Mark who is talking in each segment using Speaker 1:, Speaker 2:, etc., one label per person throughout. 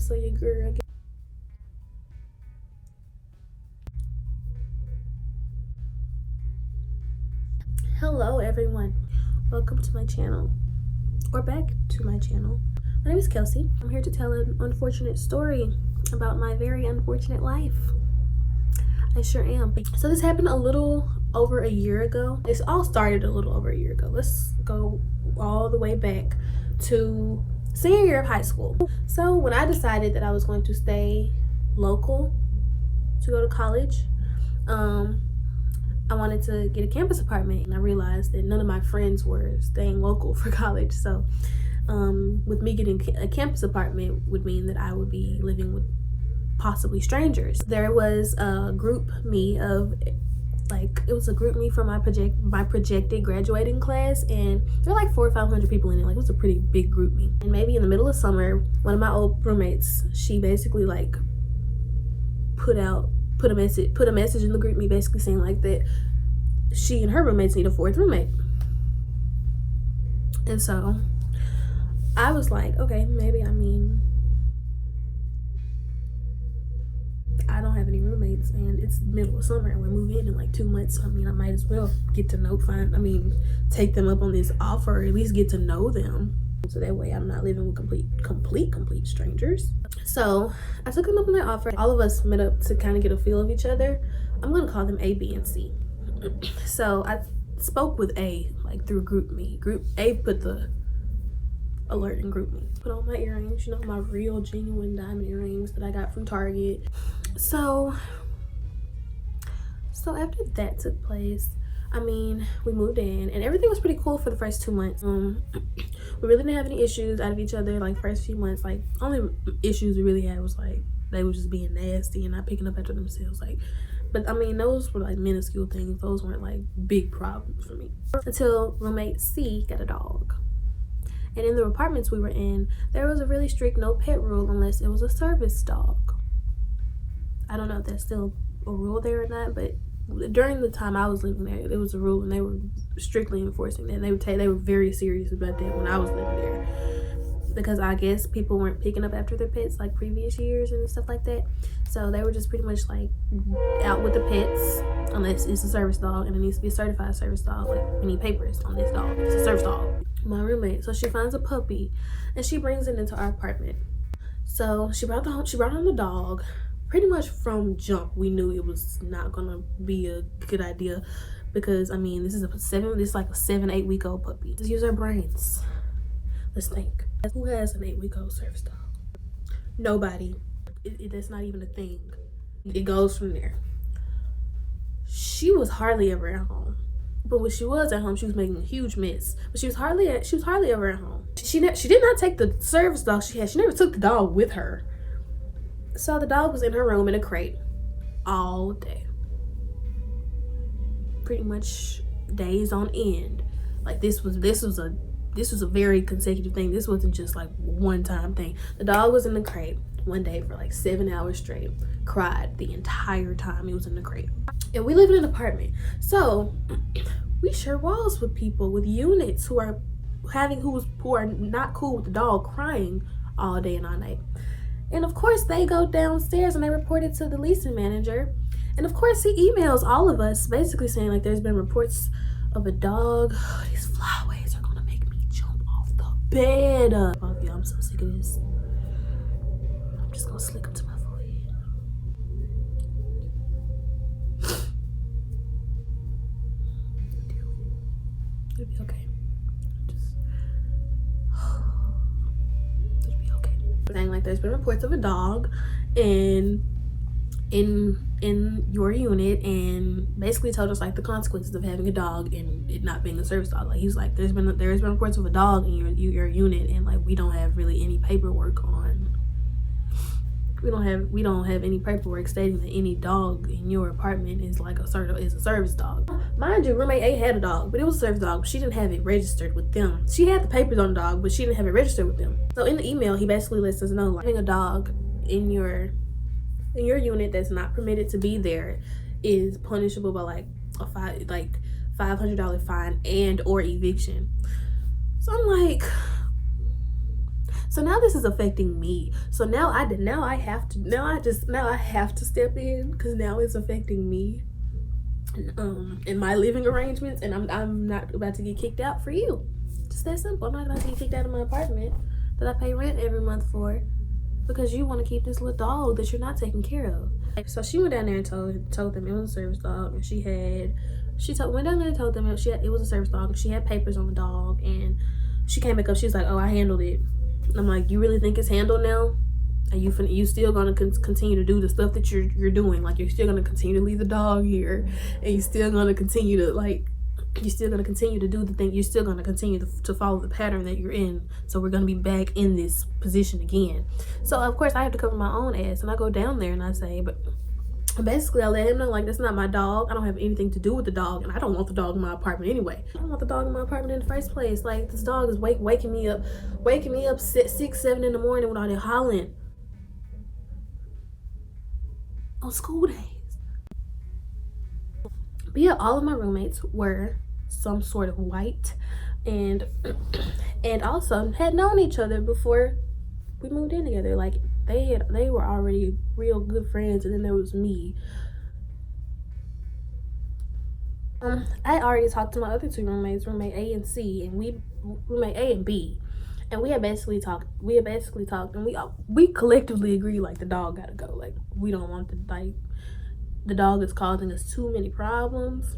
Speaker 1: so your girl. Hello everyone, welcome to my channel, or back to my channel. My name is Kelsey. I'm here to tell an unfortunate story about my very unfortunate life. I sure am. So this happened a little over a year ago. This all started a little over a year ago. Let's go all the way back to senior year of high school. So when I decided that I was going to stay local to go to college, I wanted to get a campus apartment, and I realized that none of my friends were staying local for college. So with me getting a campus apartment would mean that I would be living with possibly strangers. There was a group me of it was a group me from my projected graduating class, and there were like 400 or 500 people in it. Like, it was a pretty big group me. And maybe in the middle of summer, one of my old roommates, she basically like put a message in the group me, basically saying like that she and her roommates need a fourth roommate. And so I was like, okay, maybe, I don't have any roommates and it's the middle of summer and we're moving in like 2 months. I might as well get to know, take them up on this offer, or at least get to know them. So that way I'm not living with complete strangers. So I took them up on their offer. All of us met up to kind of get a feel of each other. I'm gonna call them A, B, and C. So I spoke with A, like through Group Me. Group A put the alert in Group Me. Put on my earrings, my real genuine diamond earrings that I got from Target. So after that took place, we moved in and everything was pretty cool for the first 2 months. We really didn't have any issues out of each other. Like, first few months, like, only issues we really had was like they were just being nasty and not picking up after themselves. But those were like minuscule things. Those weren't like big problems for me. Until roommate C got a dog. And in the apartments we were in, there was a really strict no pet rule unless it was a service dog. I don't know if that's still a rule there or not, but during the time I was living there, there was a rule and they were strictly enforcing that. They were very serious about that when I was living there, because I guess people weren't picking up after their pets like previous years and stuff like that. So they were just pretty much like out with the pets unless it's a service dog, and it needs to be a certified service dog. Like, we need papers on this dog. It's a service dog. My roommate, so she finds a puppy and she brings it into our apartment. So she brought home the dog. Pretty much from jump, we knew it was not gonna be a good idea, because this is like a 7-8 week old puppy. Let's use our brains. Let's think. Who has an 8 week old service dog? Nobody. That's not even a thing. It goes from there. She was hardly ever at home, but when she was at home, she was making a huge mess. But she was hardly ever at home. She did not take the service dog she had. She never took the dog with her. So the dog was in her room in a crate all day. Pretty much days on end. Like, this was a very consecutive thing. This wasn't just like one time thing. The dog was in the crate one day for like 7 hours straight. Cried the entire time he was in the crate. And we live in an apartment. So we share walls with people, with units who are not cool with the dog crying all day and all night. And of course they go downstairs and they report it to the leasing manager. And of course he emails all of us basically saying like there's been reports of a dog. These flyaways are gonna make me jump off the bed. I'm so sick of this. I'm just gonna slick them to my forehead. It'll be okay. Saying like there's been reports of a dog in your unit, and basically told us like the consequences of having a dog and it not being a service dog. Like, he's like, there's been reports of a dog in your unit, and like we don't have really any paperwork on. We don't have any paperwork stating that any dog in your apartment is like a service dog. Mind you, roommate A had a dog, but it was a service dog. But she didn't have it registered with them. She had the papers on the dog, but she didn't have it registered with them. So in the email, he basically lets us know like having a dog in your unit that's not permitted to be there is punishable by like a $500 fine and or eviction. So I'm like, So now this is affecting me. So now I have to step in, because now it's affecting me in my living arrangements, and I'm not about to get kicked out for you. Just that simple. I'm not about to get kicked out of my apartment that I pay rent every month for, because you want to keep this little dog that you're not taking care of. So she went down there and told them it was a service dog, and went down there and told them it was a service dog, and she had papers on the dog, and she came back up. She was like, "Oh, I handled it." And I'm like, "You really think it's handled now? Are you still gonna continue to do the stuff that you're doing? Like, you're still gonna continue to leave the dog here, and you're still gonna continue to do the thing. You're still gonna continue to follow the pattern that you're in. So we're gonna be back in this position again." So of course I have to cover my own ass, and I go down there and I say, but basically I let him know, like, that's not my dog. I don't have anything to do with the dog, and I don't want the dog in my apartment anyway. I don't want the dog in my apartment in the first place. Like, this dog is waking me up 6, 7 in the morning with all that hollering on school days. But yeah, all of my roommates were some sort of white, and also had known each other before we moved in together. Like, they were already real good friends, and then there was me. I already talked to my other two roommates, roommate A and C, and roommate A and B, and we had basically talked, and we collectively agreed, like, the dog gotta go. Like, we don't want the dog is causing us too many problems.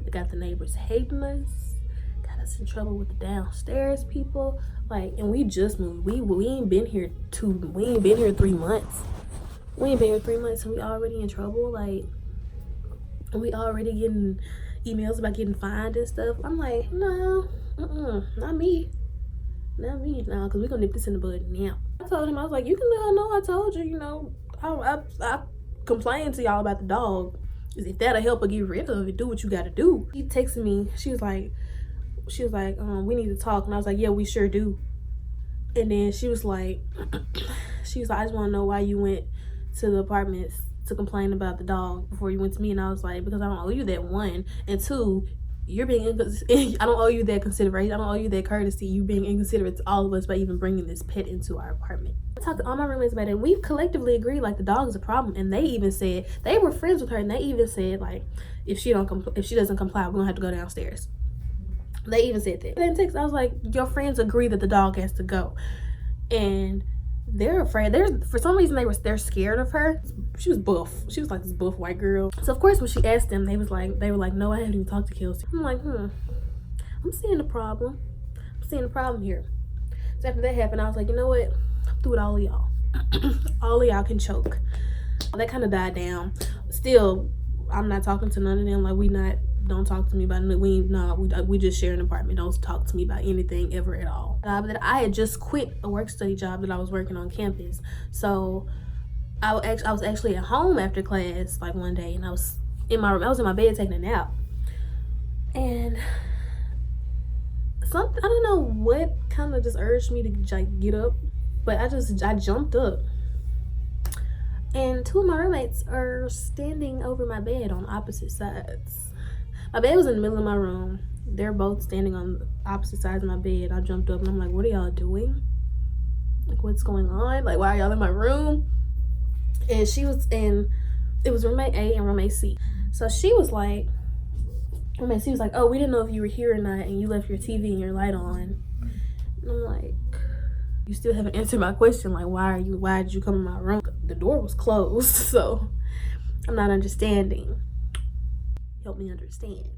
Speaker 1: It got the neighbors hating us, got us in trouble with the downstairs people. Like, and we just moved. We ain't been here 3 months. We ain't been here 3 months, and we already in trouble. Like, we already getting emails about getting fined and stuff. I'm like, no, not me, no, because we're gonna nip this in the bud now. I told him, I was like, you can let her know I told you, I complained to y'all about the dog. If that'll help her get rid of it, do what you gotta do. He texted me. She was like, we need to talk. And I was like, yeah, we sure do. And then she was like, I just want to know why you went to the apartments to complain about the dog before you went to me. And I was like, because I don't owe you that, 1, and 2, you're being I don't owe you that consideration. I don't owe you that courtesy. You being inconsiderate to all of us by even bringing this pet into our apartment. I talked to all my roommates about it, and we collectively agreed, like, the dog is a problem. And they even said, they were friends with her, and they even said, like, if she doesn't comply, we're gonna have to go downstairs. They even said that. Then text, I was like, your friends agree that the dog has to go, and they're afraid. For some reason they're scared of her. She was buff. She was like this buff white girl. So of course when she asked them, they were like, no, I haven't even talked to Kelsey. I'm like, I'm seeing the problem. Here. So after that happened, I was like, you know what? I'm through with all of y'all. All of y'all can choke. That kind of died down. Still, I'm not talking to none of them. Like, don't talk to me about it. We just share an apartment. Don't talk to me about anything ever at all. That I had just quit a work study job that I was working on campus. So I was actually at home after class, like, one day, and I was in my bed taking a nap. And I don't know what kind of just urged me to, like, get up, but I jumped up. And 2 of my roommates are standing over my bed on opposite sides. My bed was in the middle of my room. They're both standing on the opposite sides of my bed. I jumped up and I'm like, what are y'all doing? Like, what's going on? Like, why are y'all in my room? And it was roommate A and roommate C. So she was like, roommate C was like, oh, we didn't know if you were here or not, and you left your TV and your light on. And I'm like, you still haven't answered my question. Like, why did you come in my room? The door was closed, so I'm not understanding. Help me understand.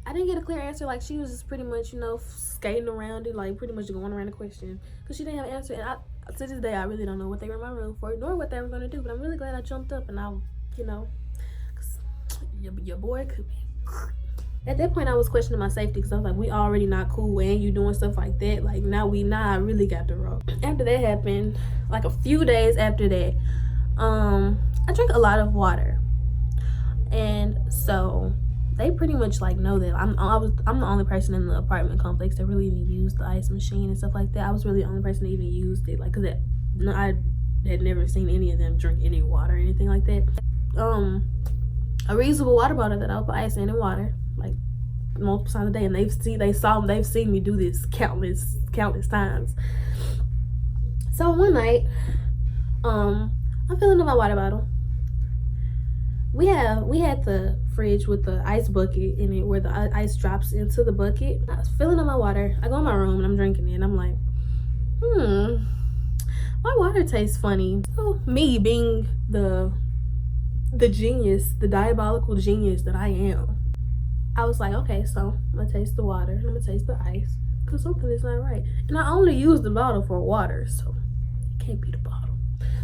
Speaker 1: I didn't get a clear answer. Like, she was just pretty much, skating around it, like, pretty much going around the question, because she didn't have an answer. And to this day, I really don't know what they were in my room for, nor what they were going to do. But I'm really glad I jumped up, and because your boy could be. At that point, I was questioning my safety, because I was like, we already not cool, and you doing stuff like that. Like, I really got the rope. After that happened, like a few days after that, I drank a lot of water. And so they pretty much, like, know that I'm the only person in the apartment complex that really even used the ice machine and stuff like that. I was really the only person that even used it, like, because I had never seen any of them drink any water or anything like that. A reusable water bottle that I would put ice in and water, like, multiple times a day, and they've seen me do this countless times. So one night, I'm filling up my water bottle. We had the fridge with the ice bucket in it where the ice drops into the bucket. I was filling up my water. I go in my room and I'm drinking it and I'm like, my water tastes funny. So me being the genius, the diabolical genius that I am, I was like, okay, so I'm gonna taste the water, I'm gonna taste the ice, because something is not right. And I only use the bottle for water, so it can't be the bottle.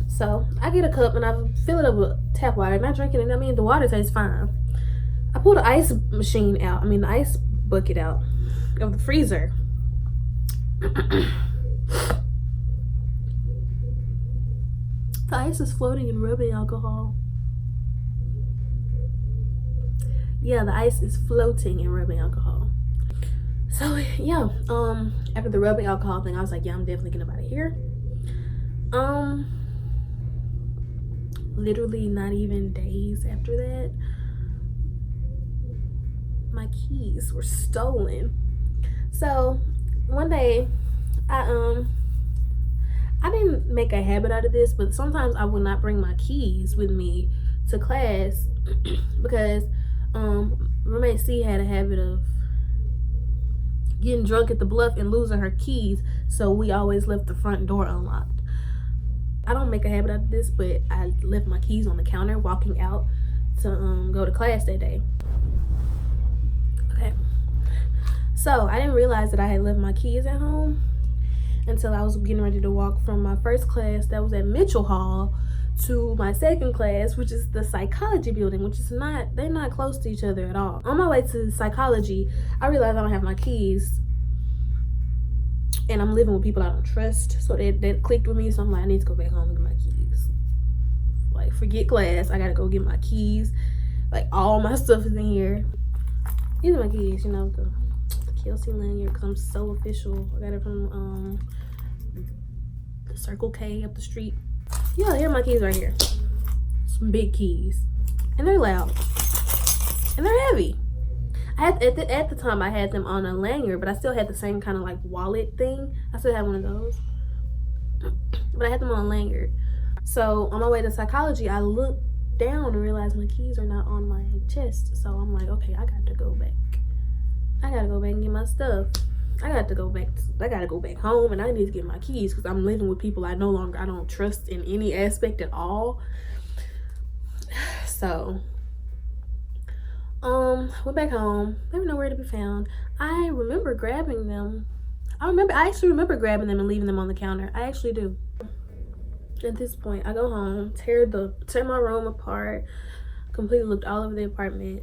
Speaker 1: So I get a cup and I fill it up with tap water and I drink it, and I mean, the water tastes fine. I pull the ice machine out, the ice bucket out of the freezer. The ice is floating in rubbing alcohol. Yeah, the ice is floating in rubbing alcohol. So yeah, after the rubbing alcohol thing, I was like, yeah, I'm definitely getting out of here. Literally not even days after that, my keys were stolen. So one day, I didn't make a habit out of this, but sometimes I would not bring my keys with me to class because roommate C had a habit of getting drunk at the Bluff and losing her keys, so we always left the front door unlocked. I don't make a habit out of this, but I left my keys on the counter walking out to go to class that day. Okay, so I didn't realize that I had left my keys at home until I was getting ready to walk from my first class that was at Mitchell Hall to my second class, which is the psychology building, which is not, they're not close to each other at all. On my way to psychology, I realized I don't have my keys and I'm living with people I don't trust, so that clicked with me. So I'm like, I need to go back home and get my keys. Like, forget class, I gotta go get my keys. Like, all my stuff is in here. These are my keys, you know, the Kelsey lanyard, because I'm so official. I got it from the Circle K up the street. Yeah, here are my keys right here. Some big keys. And they're loud. And they're heavy. At the time, I had them on a lanyard, but I still had the same kind of like wallet thing. I still had one of those. But I had them on a lanyard. So on my way to psychology, I looked down and realized my keys are not on my chest. So I'm like, okay, I got to go back. I gotta go back and get my stuff. I gotta go back home, and I need to get my keys because I'm living with people I don't trust in any aspect at all. So went back home. They were nowhere to be found. I remember grabbing them. I actually remember grabbing them and leaving them on the counter. I actually do. At this point, I go home, tear my room apart, completely looked all over the apartment,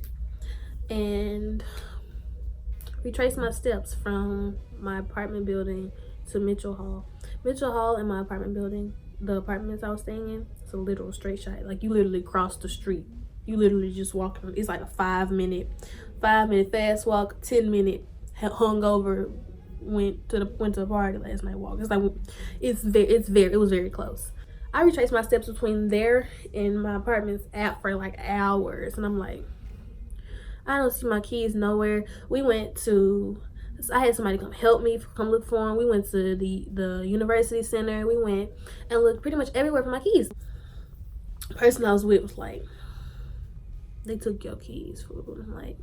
Speaker 1: and retrace my steps from my apartment building to Mitchell Hall. Mitchell Hall and my apartment building, the apartments I was staying in, it's a literal straight shot. Like, you literally cross the street. You literally just walk. It's like a 5 minute fast walk, 10-minute hungover went to the party last night walk. It's like it was very close. I retraced my steps between there and my apartment's app for like hours, and I'm like, I don't see my keys nowhere. I had somebody come help me, come look for them. We went to the university center. We went and looked pretty much everywhere for my keys. The person I was with was like, they took your keys, fool. I'm like,